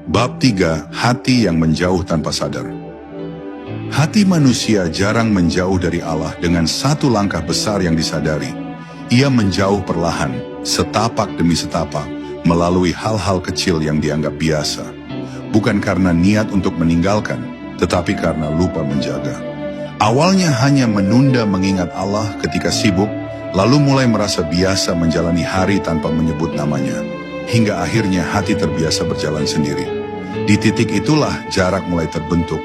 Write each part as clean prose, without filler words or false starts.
Bab 3. Hati yang menjauh tanpa sadar. Hati manusia jarang menjauh dari Allah dengan satu langkah besar yang disadari. Ia menjauh perlahan, setapak demi setapak, melalui hal-hal kecil yang dianggap biasa. Bukan karena niat untuk meninggalkan, tetapi karena lupa menjaga. Awalnya hanya menunda mengingat Allah ketika sibuk, lalu mulai merasa biasa menjalani hari tanpa menyebut namanya. Hingga akhirnya hati terbiasa berjalan sendiri. Di titik itulah jarak mulai terbentuk,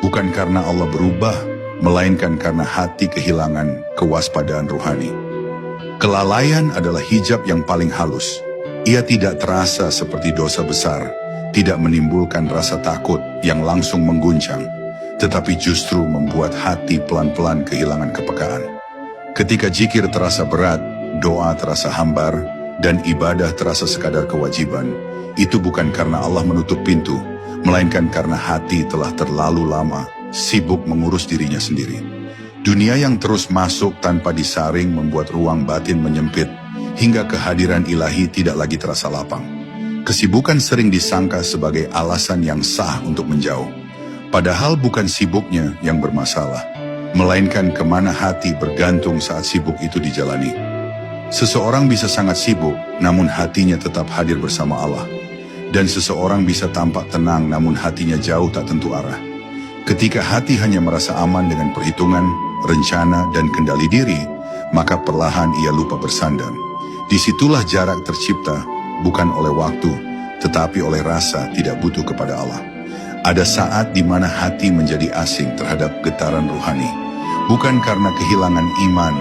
bukan karena Allah berubah, melainkan karena hati kehilangan kewaspadaan rohani. Kelalaian adalah hijab yang paling halus. Ia tidak terasa seperti dosa besar, tidak menimbulkan rasa takut yang langsung mengguncang, tetapi justru membuat hati pelan-pelan kehilangan kepekaan. Ketika zikir terasa berat, doa terasa hambar, dan ibadah terasa sekadar kewajiban, itu bukan karena Allah menutup pintu, melainkan karena hati telah terlalu lama sibuk mengurus dirinya sendiri. Dunia yang terus masuk tanpa disaring membuat ruang batin menyempit, hingga kehadiran ilahi tidak lagi terasa lapang. Kesibukan sering disangka sebagai alasan yang sah untuk menjauh. Padahal bukan sibuknya yang bermasalah, melainkan kemana hati bergantung saat sibuk itu dijalani. Seseorang bisa sangat sibuk, namun hatinya tetap hadir bersama Allah. Dan seseorang bisa tampak tenang, namun hatinya jauh tak tentu arah. Ketika hati hanya merasa aman dengan perhitungan, rencana, dan kendali diri, maka perlahan ia lupa bersandar. Disitulah jarak tercipta, bukan oleh waktu, tetapi oleh rasa tidak butuh kepada Allah. Ada saat di mana hati menjadi asing terhadap getaran rohani, bukan karena kehilangan iman,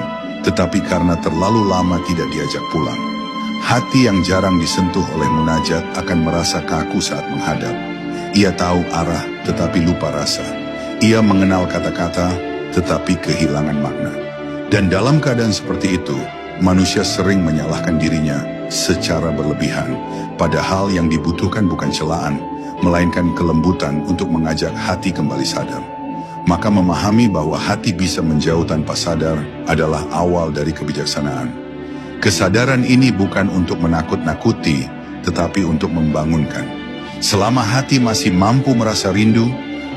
tetapi karena terlalu lama tidak diajak pulang. Hati yang jarang disentuh oleh munajat akan merasa kaku saat menghadap. Ia tahu arah, tetapi lupa rasa. Ia mengenal kata-kata, tetapi kehilangan makna. Dan dalam keadaan seperti itu, manusia sering menyalahkan dirinya secara berlebihan. Padahal yang dibutuhkan bukan celaan, melainkan kelembutan untuk mengajak hati kembali sadar. Maka memahami bahwa hati bisa menjauh tanpa sadar adalah awal dari kebijaksanaan. Kesadaran ini bukan untuk menakut-nakuti, tetapi untuk membangunkan. Selama hati masih mampu merasa rindu,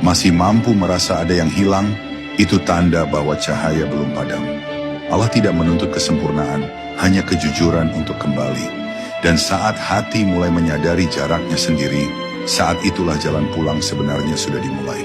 masih mampu merasa ada yang hilang, itu tanda bahwa cahaya belum padam. Allah tidak menuntut kesempurnaan, hanya kejujuran untuk kembali. Dan saat hati mulai menyadari jaraknya sendiri, saat itulah jalan pulang sebenarnya sudah dimulai.